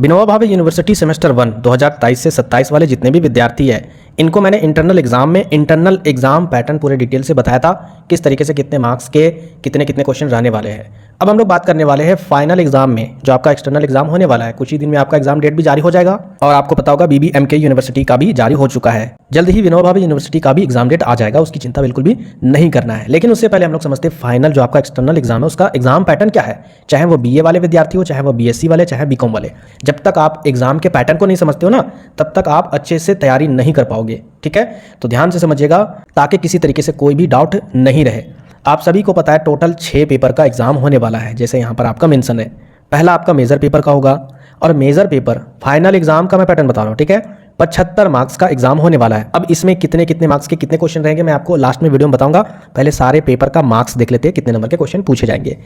Vinoba Bhave university semester 1 2023 से 27 वाले जितने भी विद्यार्थी हैं, इनको मैंने इंटरनल एग्जाम में इंटरनल एग्जाम पैटर्न पूरे डिटेल से बताया था, किस तरीके से कितने मार्क्स के कितने कितने क्वेश्चन रहने वाले हैं। अब हम लोग बात करने वाले हैं फाइनल एग्जाम में, जो आपका एक्सटर्नल एग्जाम होने वाला है। कुछ ही दिन में आपका एग्जाम डेट भी जारी हो जाएगा और आपको पता होगा BBMK यूनिवर्सिटी का भी जारी हो चुका है। जल्द ही विनोबा भावे यूनिवर्सिटी का भी एग्जाम डेट आ जाएगा, उसकी चिंता बिल्कुल भी नहीं करना है। लेकिन उससे पहले हम लोग समझते हैं फाइनल जो आपका एक्सटर्नल एग्जाम है उसका एग्जाम पैटर्न क्या है। चाहे वो BA वाले विद्यार्थी हो, चाहे वो BSc वाले, चाहे BCom वाले, जब तक आप एग्जाम के पैटर्न को नहीं समझते हो ना, तब तक आप अच्छे से तैयारी नहीं कर पाओगे। ठीक है, तो ध्यान से समझिएगा ताकि किसी तरीके से कोई भी डाउट नहीं रहे। आप सभी को पता है टोटल 6 पेपर का एग्जाम होने वाला है, जैसे यहाँ पर आपका मेंशन है। पहला आपका मेजर पेपर का होगा, और मेजर पेपर फाइनल एग्जाम का मैं पैटर्न बता रहा हूँ। ठीक है, 75 मार्क्स का एग्जाम होने वाला है। अब इसमें कितने कितने मार्क्स के कितने क्वेश्चन रहेंगे मैं आपको लास्ट में वीडियो में बताऊंगा। पहले सारे पेपर का मार्क्स देख लेते हैं, कितने नंबर के क्वेश्चन पूछे जाएंगे।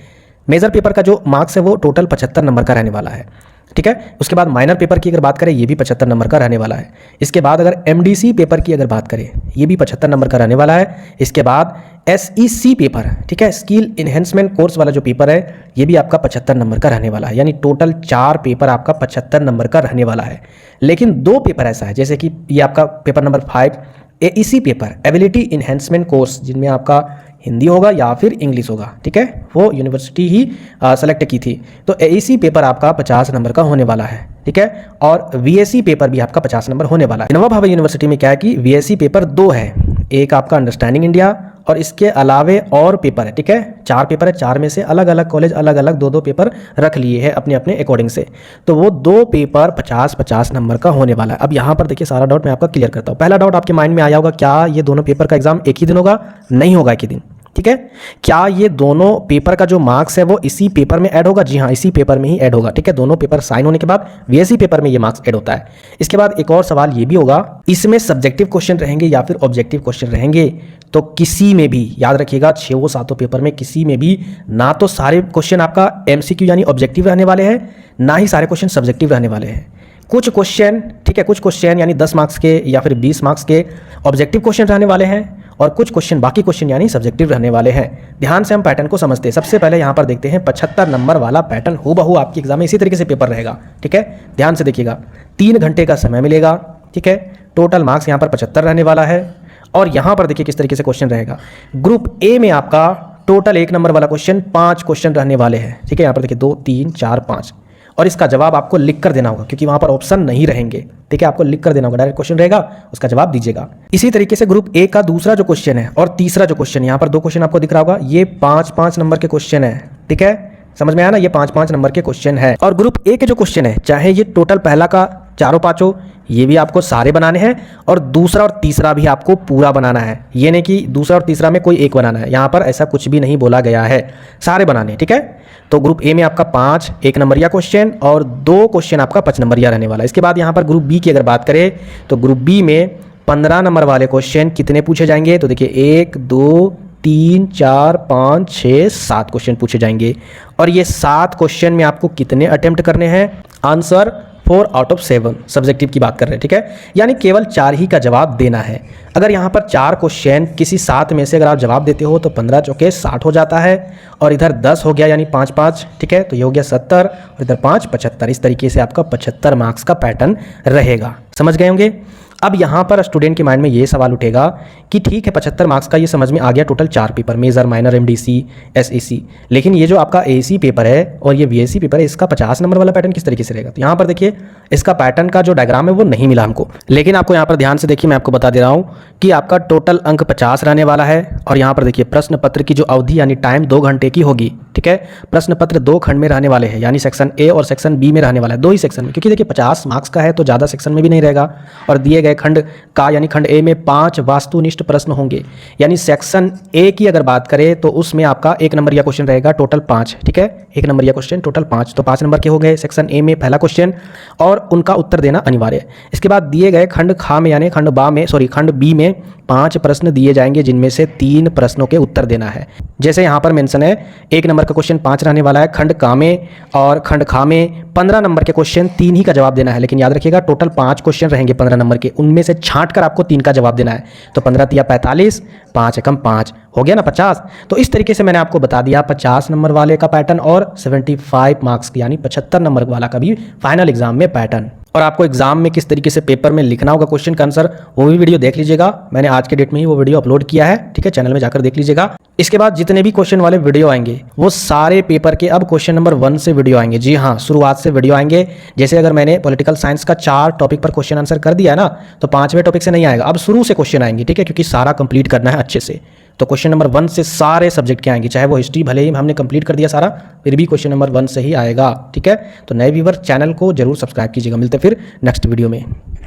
मेजर पेपर का जो मार्क्स है वो टोटल 75 नंबर का रहने वाला है। ठीक है, उसके बाद माइनर पेपर की अगर बात करें ये भी 75 नंबर का रहने वाला है। इसके बाद अगर MDC पेपर की अगर बात करें ये भी 75 नंबर का रहने वाला है। इसके बाद SEC पेपर, ठीक है, स्किल इन्हेंसमेंट कोर्स वाला जो पेपर है ये भी आपका 75 नंबर का रहने वाला है। यानी टोटल 4 पेपर आपका 75 नंबर का रहने वाला है। लेकिन 2 पेपर ऐसा है, जैसे कि ये आपका paper number 5 AEC paper, ability enhancement course, जिनमें आपका हिंदी होगा या फिर इंग्लिश होगा। ठीक है, वो यूनिवर्सिटी ही सेलेक्ट की थी। तो AEC पेपर आपका 50 नंबर का होने वाला है। ठीक है, और VSc पेपर भी आपका 50 नंबर होने वाला है। विनोबा भावे यूनिवर्सिटी में क्या है कि VSc पेपर 2 है, एक आपका अंडरस्टैंडिंग इंडिया और इसके अलावे और पेपर है। ठीक है, 4 पेपर है, 4 में से अलग अलग कॉलेज अलग अलग 2-2 पेपर रख लिए हैं अपने अपने अकॉर्डिंग से। तो वो 2 पेपर 50-50 नंबर का होने वाला है। अब यहाँ पर देखिए सारा डाउट मैं आपका क्लियर करता हूँ। पहला डाउट आपके माइंड में आया होगा, क्या ये दोनों पेपर का एग्जाम एक ही दिन होगा? नहीं होगा एक ही दिन। ठीक है, क्या ये दोनों पेपर का जो मार्क्स है वो इसी पेपर में ऐड होगा? जी हाँ, इसी पेपर में ही ऐड होगा। ठीक है, दोनों पेपर साइन होने के बाद VSc पेपर में ये मार्क्स ऐड होता है। इसके बाद एक और सवाल ये भी होगा, इसमें सब्जेक्टिव क्वेश्चन रहेंगे या फिर ऑब्जेक्टिव क्वेश्चन रहेंगे? तो किसी में भी, याद रखिएगा, 6-7 पेपर में किसी में भी ना तो सारे क्वेश्चन आपका MCQ यानी ऑब्जेक्टिव रहने वाले हैं, ना ही सारे क्वेश्चन सब्जेक्टिव रहने वाले हैं। कुछ क्वेश्चन, ठीक है, कुछ क्वेश्चन यानी 10 मार्क्स के या फिर 20 मार्क्स के ऑब्जेक्टिव क्वेश्चन रहने वाले हैं, और कुछ क्वेश्चन बाकी क्वेश्चन यानी सब्जेक्टिव रहने वाले हैं। ध्यान से हम पैटर्न को समझते हैं। सबसे पहले यहाँ पर देखते हैं 75 नंबर वाला पैटर्न हूबहू आपके एग्जाम में इसी तरीके से पेपर रहेगा। ठीक है, ध्यान से देखिएगा, 3 घंटे का समय मिलेगा। ठीक है, टोटल मार्क्स यहाँ पर 75 रहने वाला है। और यहाँ पर देखिए किस तरीके से क्वेश्चन रहेगा। ग्रुप A में आपका टोटल 1 नंबर वाला क्वेश्चन 5 क्वेश्चन रहने वाले हैं। ठीक है, यहाँ पर देखिए 2, 3, 4, 5, और इसका जवाब आपको लिख कर देना होगा क्योंकि वहां पर ऑप्शन नहीं रहेंगे। ठीक है, आपको लिख कर देना होगा, डायरेक्ट क्वेश्चन रहेगा, उसका जवाब दीजिएगा। इसी तरीके से ग्रुप A का दूसरा जो क्वेश्चन है और तीसरा जो क्वेश्चन, यहाँ पर 2 क्वेश्चन आपको दिख रहा होगा, ये 5-5 नंबर के क्वेश्चन है। ठीक है, समझ में आया ना, ये 5-5 नंबर के क्वेश्चन है। और ग्रुप A के जो क्वेश्चन है, चाहे ये टोटल पहला का 4-5 हो, ये भी आपको सारे बनाने हैं, और दूसरा और तीसरा भी आपको पूरा बनाना है। ये नहीं कि दूसरा और तीसरा में कोई एक बनाना है, यहाँ पर ऐसा कुछ भी नहीं बोला गया है, सारे बनाने। ठीक है, तो ग्रुप A में आपका 5 1 नंबरिया क्वेश्चन और 2 क्वेश्चन आपका 5 नंबरिया रहने वाला है। इसके बाद यहाँ पर ग्रुप B की अगर बात करें तो ग्रुप B में 15 नंबर वाले क्वेश्चन कितने पूछे जाएंगे? तो देखिए 1 2 3 4 5 6 7 क्वेश्चन पूछे जाएंगे, और ये 7 क्वेश्चन में आपको कितने अटेम्प्ट करने हैं? आंसर 4 आउट ऑफ 7 सब्जेक्टिव की बात कर रहे हैं। ठीक है, यानी केवल 4 ही का जवाब देना है। अगर यहाँ पर 4 क्वेश्चन किसी 7 में से अगर आप जवाब देते हो तो 15 चौके 60 हो जाता है, और इधर 10 हो गया यानी 5-5। ठीक है, तो ये हो गया 70, और इधर 5 75। इस तरीके से आपका 75 मार्क्स का पैटर्न रहेगा। समझ गए होंगे। अब यहाँ पर स्टूडेंट के माइंड में ये सवाल उठेगा कि ठीक है 75 मार्क्स का ये समझ में आ गया, total 4 paper, major, minor, MDC, SEC, लेकिन ये जो आपका AEC पेपर है और ये VSc पेपर है, इसका 50 नंबर वाला पैटर्न किस तरीके से रहेगा? तो यहाँ पर देखिए इसका पैटर्न का जो डायग्राम है वो नहीं मिला हमको, लेकिन आपको यहाँ पर ध्यान से देखिए, मैं आपको बता दे रहा हूँ कि आपका टोटल अंक 50 रहने वाला है। और यहाँ पर देखिए प्रश्न पत्र की जो अवधि यानी टाइम 2 घंटे की होगी। ठीक है, प्रश्न पत्र 2 खंड में रहने वाले हैं, यानी सेक्शन A और सेक्शन B में रहने वाला है, 2 ही सेक्शन में, क्योंकि देखिए 50 मार्क्स का है तो ज़्यादा सेक्शन में भी नहीं रहेगा। और दिए गए खंड का यानी खंड A में 5 वास्तुनिष्ठ प्रश्न होंगे, यानी सेक्शन A की अगर बात करें तो उसमें आपका 1 नंबर या क्वेश्चन रहेगा टोटल 5। ठीक है, 1 नंबर या क्वेश्चन टोटल 5, तो 5 नंबर के हो गए सेक्शन A में पहला क्वेश्चन, और उनका उत्तर देना अनिवार्य है। इसके बाद दिए गए खंड खा में यानी खंड B में 5 प्रश्न दिए जाएंगे, जिनमें से 3 प्रश्नों के उत्तर देना है। जैसे यहाँ पर मेंशन है 1 नंबर का क्वेश्चन 5 रहने वाला है खंड का में, और खंड खा में 15 नंबर के क्वेश्चन 3 ही का जवाब देना है। लेकिन याद रखिएगा टोटल 5 क्वेश्चन रहेंगे 15 नंबर के, उनमें से छांट कर आपको 3 का जवाब देना है। तो 15 तिया 45, 5 एकम 5 हो गया ना 50। तो इस तरीके से मैंने आपको बता दिया 50 नंबर वाले का पैटर्न और 75 मार्क्स यानी 75 नंबर वाला का भी फाइनल एग्जाम में पैटर्न। और आपको एग्जाम में किस तरीके से पेपर में लिखना होगा क्वेश्चन का आंसर, वो भी वीडियो देख लीजिएगा। मैंने आज के डेट में ही वो वीडियो अपलोड किया है, ठीक है, चैनल में जाकर देख लीजिएगा। इसके बाद जितने भी क्वेश्चन वाले वीडियो आएंगे वो सारे पेपर के अब क्वेश्चन नंबर 1 से वीडियो आएंगे। जी हाँ, शुरुआत से वीडियो आएंगे। जैसे अगर मैंने पॉलिटिकल साइंस का 4 टॉपिक पर क्वेश्चन आंसर कर दिया है ना, तो 5वें टॉपिक से नहीं आएगा, अब शुरू से क्वेश्चन आएंगे, ठीक है, क्योंकि सारा कंप्लीट करना है अच्छे से। तो क्वेश्चन नंबर 1 से सारे सब्जेक्ट के आएंगे, चाहे वो हिस्ट्री, भले ही हमने कंप्लीट कर दिया सारा, फिर भी क्वेश्चन नंबर 1 से ही आएगा, ठीक है। तो नए व्यूअर चैनल को जरूर सब्सक्राइब कीजिएगा। मिलते फिर नेक्स्ट वीडियो में।